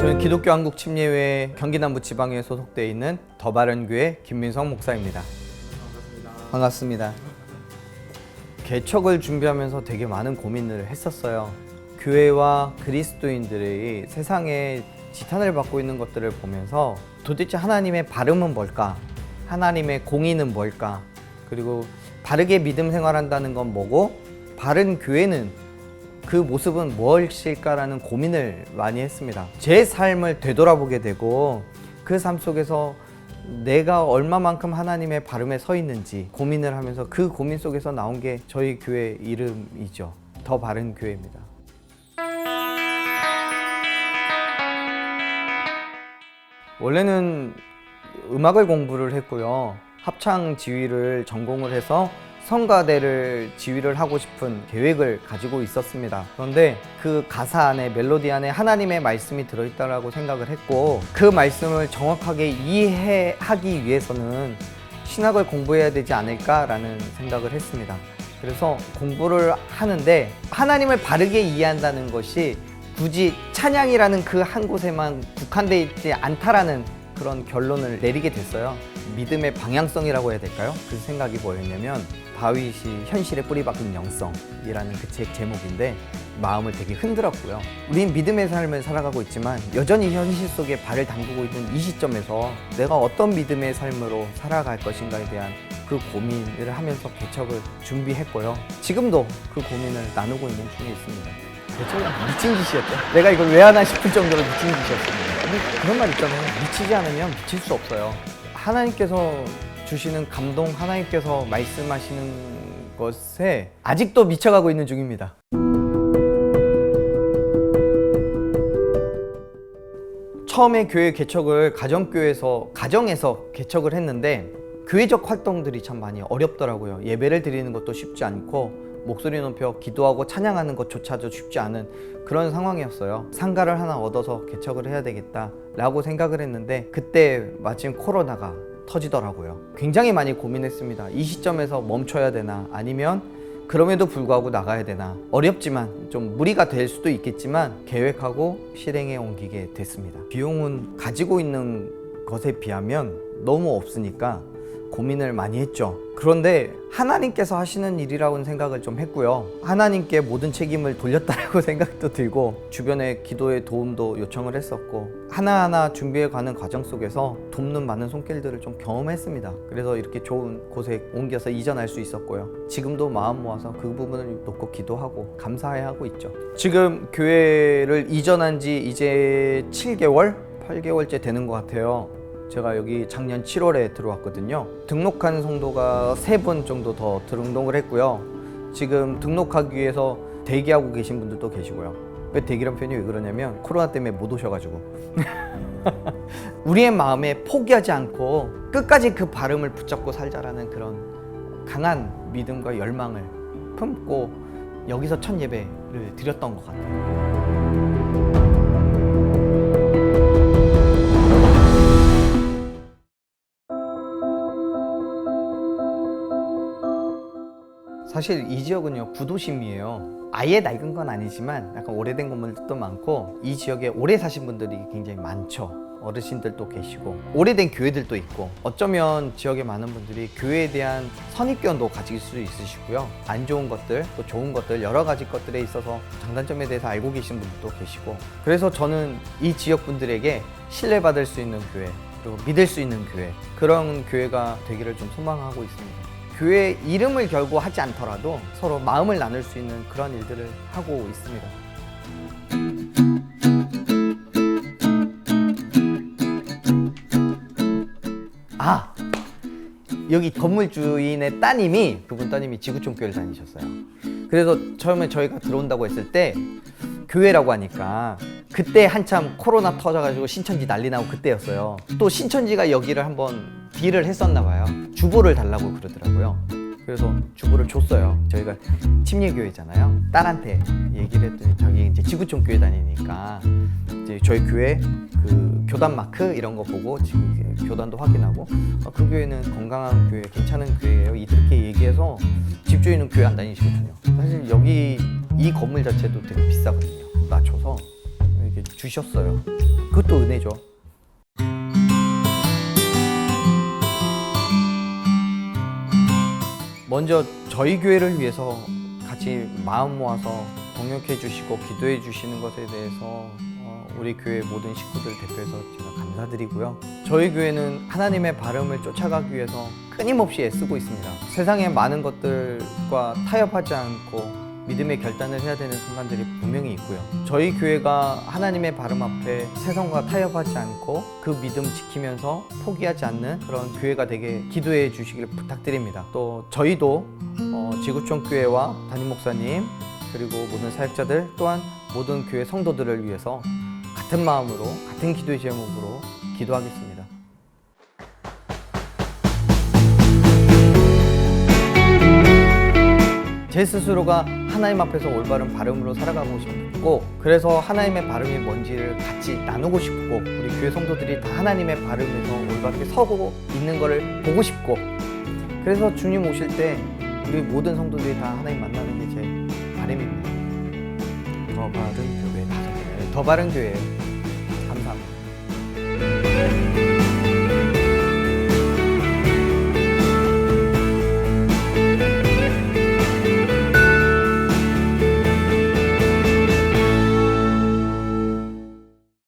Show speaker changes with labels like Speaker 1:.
Speaker 1: 저는 기독교 한국 침례회 경기 남부 지방에 소속되어 있는 더 바른 교회 김민성 목사입니다. 반갑습니다. 개척을 준비하면서 되게 많은 고민을 했었어요. 교회와 그리스도인들이 세상에 지탄을 받고 있는 것들을 보면서 도대체 하나님의 바름은 뭘까? 하나님의 공의는 뭘까? 그리고 바르게 믿음 생활한다는 건 뭐고 바른 교회는 그 모습은 무엇일까라는 고민을 많이 했습니다. 제 삶을 되돌아보게 되고 그 삶 속에서 내가 얼마만큼 하나님의 바름에 서 있는지 고민을 하면서 그 고민 속에서 나온 게 저희 교회 이름이죠. 더 바른 교회입니다. 원래는 음악을 공부를 했고요. 합창 지휘를 전공을 해서 성가대를 지휘를 하고 싶은 계획을 가지고 있었습니다. 그런데 그 가사 안에, 멜로디 안에 하나님의 말씀이 들어있다고 생각을 했고, 그 말씀을 정확하게 이해하기 위해서는 신학을 공부해야 되지 않을까라는 생각을 했습니다. 그래서 공부를 하는데 하나님을 바르게 이해한다는 것이 굳이 찬양이라는 그 한 곳에만 국한되어 있지 않다라는 그런 결론을 내리게 됐어요. 믿음의 방향성이라고 해야 될까요? 그 생각이 뭐였냐면 다윗이 현실에 뿌리박힌 영성이라는 그 책 제목인데 마음을 되게 흔들었고요. 우린 믿음의 삶을 살아가고 있지만 여전히 현실 속에 발을 담그고 있는 이 시점에서 내가 어떤 믿음의 삶으로 살아갈 것인가에 대한 그 고민을 하면서 개척을 준비했고요. 지금도 그 고민을 나누고 있는 중에 있습니다. 개척은 미친 짓이었죠. 내가 이걸 왜 하나 싶을 정도로 미친 짓이었습니다. 근데 그런 말 있잖아요. 미치지 않으면 미칠 수 없어요. 하나님께서 주시는 감동, 하나님께서 말씀하시는 것에 아직도 미쳐가고 있는 중입니다. 처음에 교회 개척을 가정에서 개척을 했는데 교회적 활동들이 참 많이 어렵더라고요. 예배를 드리는 것도 쉽지 않고 목소리 높여 기도하고 찬양하는 것조차도 쉽지 않은 그런 상황이었어요. 상가를 하나 얻어서 개척을 해야 되겠다라고 생각을 했는데 그때 마침 코로나가 터지더라고요. 굉장히 많이 고민했습니다. 이 시점에서 멈춰야 되나 아니면 그럼에도 불구하고 나가야 되나. 어렵지만 좀 무리가 될 수도 있겠지만 계획하고 실행에 옮기게 됐습니다. 비용은 가지고 있는 것에 비하면 너무 없으니까 고민을 많이 했죠. 그런데 하나님께서 하시는 일이라고는 생각을 좀 했고요. 하나님께 모든 책임을 돌렸다고 생각도 들고 주변에 기도의 도움도 요청을 했었고 하나하나 준비해가는 과정 속에서 돕는 많은 손길들을 좀 경험했습니다. 그래서 이렇게 좋은 곳에 옮겨서 이전할 수 있었고요. 지금도 마음 모아서 그 부분을 놓고 기도하고 감사해하고 있죠. 지금 교회를 이전한 지 이제 7개월? 8개월째 되는 것 같아요. 제가 여기 작년 7월에 들어왔거든요. 등록한 성도가 3분 정도 더 등록을 했고요. 지금 등록하기 위해서 대기하고 계신 분들도 계시고요. 왜 대기란 표현이 왜 그러냐면 코로나 때문에 못 오셔가지고 우리의 마음에 포기하지 않고 끝까지 그 발음을 붙잡고 살자라는 그런 강한 믿음과 열망을 품고 여기서 첫 예배를 드렸던 것 같아요. 사실 이 지역은요 구도심이에요. 아예 낡은 건 아니지만 약간 오래된 건물도 많고 이 지역에 오래 사신 분들이 굉장히 많죠. 어르신들도 계시고 오래된 교회들도 있고 어쩌면 지역에 많은 분들이 교회에 대한 선입견도 가질 수 있으시고요. 안 좋은 것들 또 좋은 것들 여러 가지 것들에 있어서 장단점에 대해서 알고 계신 분들도 계시고 그래서 저는 이 지역 분들에게 신뢰받을 수 있는 교회 그리고 믿을 수 있는 교회 그런 교회가 되기를 좀 소망하고 있습니다. 교회 이름을 결고 하지 않더라도 서로 마음을 나눌 수 있는 그런 일들을 하고 있습니다. 여기 건물 주인의 따님이 그분 따님이 지구촌교회를 다니셨어요. 그래서 처음에 저희가 들어온다고 했을 때 교회라고 하니까 그때 한참 코로나 터져가지고 신천지 난리 나고 그때였어요. 또 신천지가 여기를 한번 딜을 했었나 봐요. 주보를 달라고 그러더라고요. 그래서 주보를 줬어요. 저희가 침례교회잖아요. 딸한테 얘기를 했더니 자기 이제 지구촌 교회 다니니까 이제 저희 교회 그 교단 마크 이런 거 보고 지금 교단도 확인하고 그 교회는 건강한 교회, 괜찮은 교회예요. 이렇게 얘기해서 집주인은 교회 안 다니시거든요. 사실 여기 이 건물 자체도 되게 비싸거든요. 낮춰서 이렇게 주셨어요. 그것도 은혜죠. 먼저 저희 교회를 위해서 같이 마음 모아서 동역해 주시고 기도해 주시는 것에 대해서 우리 교회 모든 식구들 대표해서 제가 감사드리고요. 저희 교회는 하나님의 발음을 쫓아가기 위해서 끊임없이 애쓰고 있습니다. 세상의 많은 것들과 타협하지 않고 믿음의 결단을 해야 되는 순간들이 분명히 있고요. 저희 교회가 하나님의 발음 앞에 세상과 타협하지 않고 그 믿음 지키면서 포기하지 않는 그런 교회가 되게 기도해 주시길 부탁드립니다. 또 저희도 지구촌 교회와 담임 목사님 그리고 모든 사역자들 또한 모든 교회 성도들을 위해서 같은 마음으로 같은 기도의 제목으로 기도하겠습니다. 제 스스로가 하나님 앞에서 올바른 발음으로 살아가고 싶고 그래서 하나님의 발음이 뭔지를 같이 나누고 싶고 우리 교회 성도들이 다 하나님의 발음에서 올바르게 서고 있는 것을 보고 싶고 그래서 주님 오실 때 우리 모든 성도들이 다 하나님 만나는 게 제 바람입니다. 더 바른 교회 더 바른 교회 감사합니다.